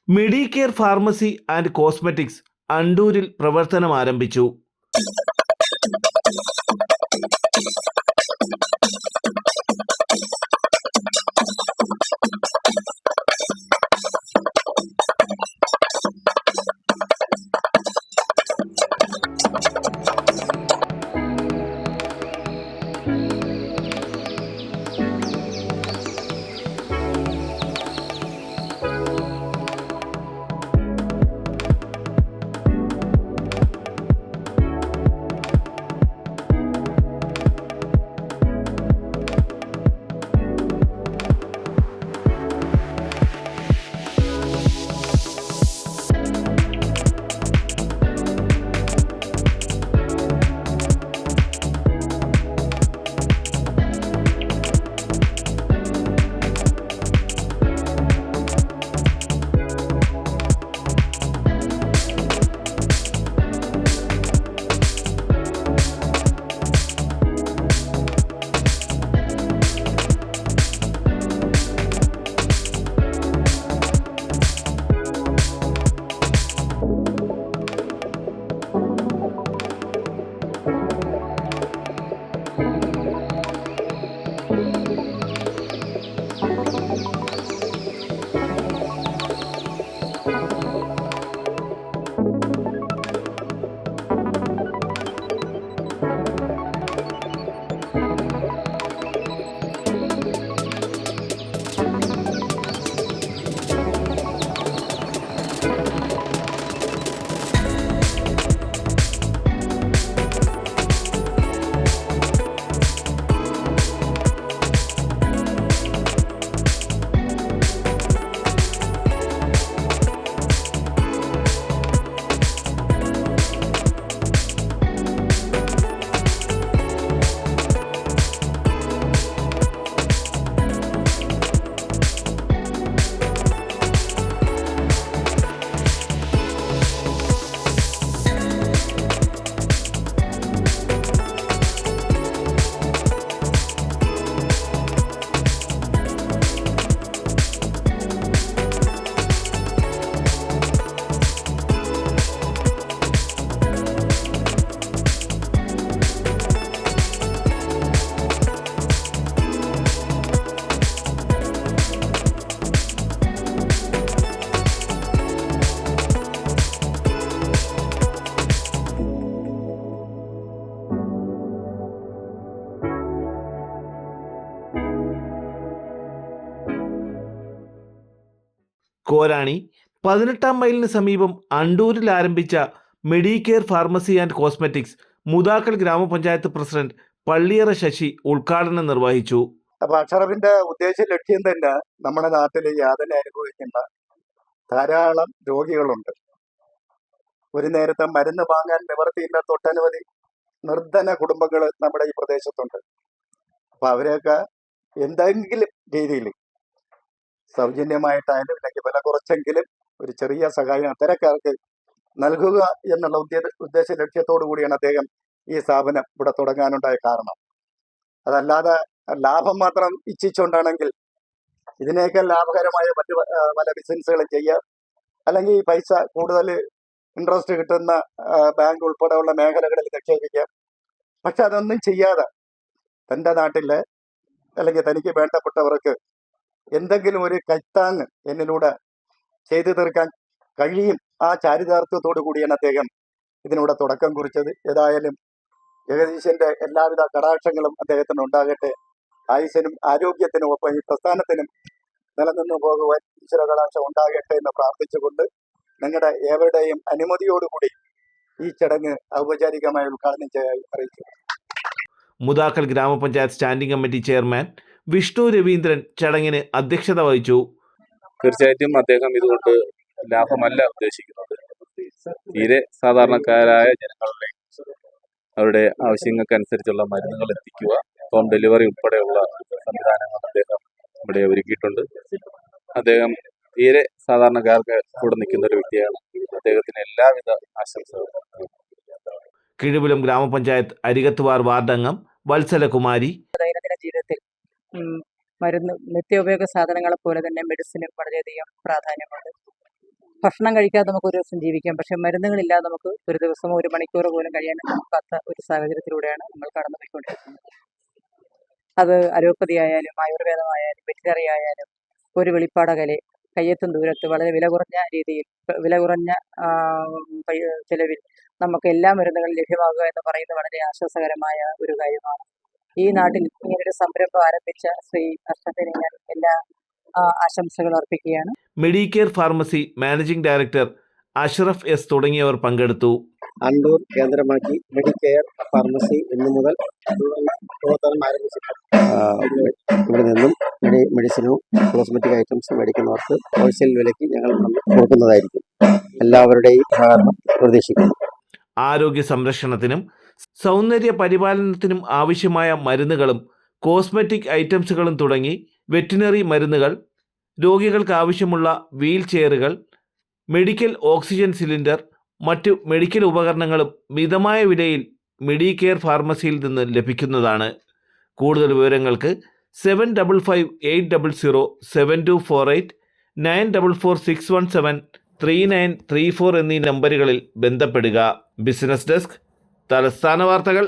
Medicare pharmacy and cosmetics അണ്ടൂരിൽ പ്രവർത്തനം ആരംഭിച്ചു. കോരാണി 18-ാം മൈലിന് സമീപം അണ്ടൂരിൽ ആരംഭിച്ച Medicare pharmacy and cosmetics Mudakkal ഗ്രാമപഞ്ചായത്ത് പ്രസിഡന്റ് പള്ളിയറ ശശി ഉദ്ഘാടനം നിർവഹിച്ചു. അപ്പൊ അക്ഷറഫിന്റെ ഉദ്ദേശ ലക്ഷ്യം തന്നെ നമ്മുടെ നാട്ടിൽ യാതന അനുഭവിക്കുന്ന ധാരാളം രോഗികളുണ്ട്. ഒരു നേരത്തെ മരുന്ന് വാങ്ങാൻ നിവർത്തിയില്ലാത്ത ഒട്ടനവധി നിർധന കുടുംബങ്ങൾ നമ്മുടെ ഈ പ്രദേശത്തുണ്ട്. അപ്പൊ അവരെയൊക്കെ എന്തെങ്കിലും രീതിയിൽ സൗജന്യമായിട്ടായാലും അല്ലെങ്കിൽ വില കുറച്ചെങ്കിലും ഒരു ചെറിയ സഹായം അത്തരക്കാർക്ക് നൽകുക എന്നുള്ള ഉദ്ദേശ ലക്ഷ്യത്തോടു കൂടിയാണ് അദ്ദേഹം ഈ സ്ഥാപനം ഇവിടെ തുടങ്ങാനുണ്ടായ കാരണം. അതല്ലാതെ ലാഭം മാത്രം ഇച്ഛിച്ചുകൊണ്ടാണെങ്കിൽ ഇതിനേക്കാൾ ലാഭകരമായ മറ്റു പല ബിസിനസ്സുകളും ചെയ്യുക, അല്ലെങ്കിൽ ഈ പൈസ കൂടുതൽ ഇൻട്രസ്റ്റ് കിട്ടുന്ന ബാങ്ക് ഉൾപ്പെടെയുള്ള മേഖലകളിൽ നിക്ഷേപിക്കുക. പക്ഷെ അതൊന്നും ചെയ്യാതെ തൻ്റെ നാട്ടിലെ അല്ലെങ്കിൽ തനിക്ക് വേണ്ടപ്പെട്ടവർക്ക് എന്തെങ്കിലും ഒരു കൈത്താങ്ങ് എന്നിലൂടെ ചെയ്തു തീർക്കാൻ കഴിയും. ആ ചാരിതാർത്ഥ്യത്തോടു കൂടിയാണ് അദ്ദേഹം ഇതിനൂടെ തുടക്കം കുറിച്ചത്. ഏതായാലും ജഗദീശന്റെ എല്ലാവിധ കടാക്ഷങ്ങളും അദ്ദേഹത്തിന് ഉണ്ടാകട്ടെ. ആയുസ്സിനും ആരോഗ്യത്തിനും ഒപ്പം ഈ പ്രസ്ഥാനത്തിനും നിലനിന്നു പോകുവാൻ ഈശ്വര കടാക്ഷം ഉണ്ടാകട്ടെ എന്ന് പ്രാർത്ഥിച്ചുകൊണ്ട് നിങ്ങളുടെ ഏവരുടെയും അനുമതിയോടുകൂടി ഈ ചടങ്ങ് ഔപചാരികമായി ഉദ്ഘാടനം ചെയ്യാൻ അറിയിച്ചു. മുതാക്കൽ ഗ്രാമപഞ്ചായത്ത് standing committee chairman Vishnu Raveendran ചടങ്ങിന് അധ്യക്ഷത വഹിച്ചു. തീർച്ചയായിട്ടും അദ്ദേഹം ഇതുകൊണ്ട് ലാഭമല്ല ഉദ്ദേശിക്കുന്നത്. തീരെ സാധാരണക്കാരായ ജനങ്ങളുടെ അവരുടെ ആവശ്യങ്ങൾക്കനുസരിച്ചുള്ള മരുന്നുകൾ എത്തിക്കുക, ഹോം ഡെലിവറി ഉൾപ്പെടെയുള്ള സംവിധാനങ്ങൾ അദ്ദേഹം ഇവിടെ ഒരുക്കിയിട്ടുണ്ട്. അദ്ദേഹം തീരെ സാധാരണക്കാർക്ക് കൂടെ നിൽക്കുന്ന ഒരു വ്യക്തിയാണ്. അദ്ദേഹത്തിന് എല്ലാവിധ ആശംസകളും. കിഴുവിലം ഗ്രാമപഞ്ചായത്ത് അരികത്തുവാർ വാർഡംഗം വത്സലകുമാരി ദൈനംദിന ജീവിതത്തിൽ മരുന്ന് നിത്യോപയോഗ സാധനങ്ങളെ പോലെ തന്നെ മെഡിസിനും വളരെയധികം പ്രാധാന്യമുണ്ട്. ഭക്ഷണം കഴിക്കാതെ നമുക്ക് ഒരു ദിവസം ജീവിക്കാം, പക്ഷെ മരുന്നുകളില്ലാതെ നമുക്ക് ഒരു ദിവസമോ ഒരു മണിക്കൂറോ പോലും കഴിയാൻ നോക്കാത്ത ഒരു സാഹചര്യത്തിലൂടെയാണ് നമ്മൾ കടന്നു പോയിക്കൊണ്ടിരിക്കുന്നത്. അത് അലോപ്പതി ആയാലും ആയുർവേദമായാലും വെറ്റിനറി ആയാലും ഒരു വെളിപ്പാടകലെ കയ്യെത്തും ദൂരത്ത് വളരെ വില കുറഞ്ഞ രീതിയിൽ വില കുറഞ്ഞ ചിലവിൽ നമുക്ക് എല്ലാ മരുന്നുകളും ലഭ്യമാകുക എന്ന് പറയുന്നത് വളരെ ആശ്വാസകരമായ ഒരു കാര്യമാണ്. ഈ നാട്ടിൽ ഇങ്ങനൊരു സംരംഭം ആരംഭിച്ച ശ്രീ അർഷദിന് ഞാൻ എല്ലാ ആശംസകൾ അർപ്പിക്കുകയാണ്. Medicare pharmacy managing director Ashraf S തുടങ്ങിയവർ പങ്കെടുത്തു. അണ്ടൂർ കേന്ദ്രമാക്കി മെഡിക്കെയർ ഫാർമസി ഇന്നു മുതൽ പ്രവർത്തനം ആരംഭിച്ചിട്ടുണ്ട്. ഇവിടെ നിന്നും മെഡിസിനും കോസ്മെറ്റിക് ഐറ്റംസും മേടിക്കുന്നവർക്ക് ഹോൾസെയിൽ വിലയ്ക്ക് ഞങ്ങൾ കൊടുക്കുന്നതായിരിക്കും. എല്ലാവരുടെയും സഹകരണം പ്രതീക്ഷിക്കുന്നു. ആരോഗ്യ സംരക്ഷണത്തിനും സൗന്ദര്യ പരിപാലനത്തിനും ആവശ്യമായ മരുന്നുകളും കോസ്മെറ്റിക് ഐറ്റംസുകളും തുടങ്ങി വെറ്റിനറി മരുന്നുകൾ, രോഗികൾക്ക് ആവശ്യമുള്ള വീൽ ചെയറുകൾ, മെഡിക്കൽ ഓക്സിജൻ സിലിണ്ടർ, മറ്റു മെഡിക്കൽ ഉപകരണങ്ങളും മിതമായ വിലയിൽ മെഡിക്കെയർ ഫാർമസിയിൽ നിന്ന് ലഭിക്കുന്നതാണ്. കൂടുതൽ വിവരങ്ങൾക്ക് 7558007248, 9446173934 എന്നീ നമ്പറുകളിൽ ബന്ധപ്പെടുക. ബിസിനസ് ഡെസ്ക്, തലസ്ഥാന വാർത്തകൾ.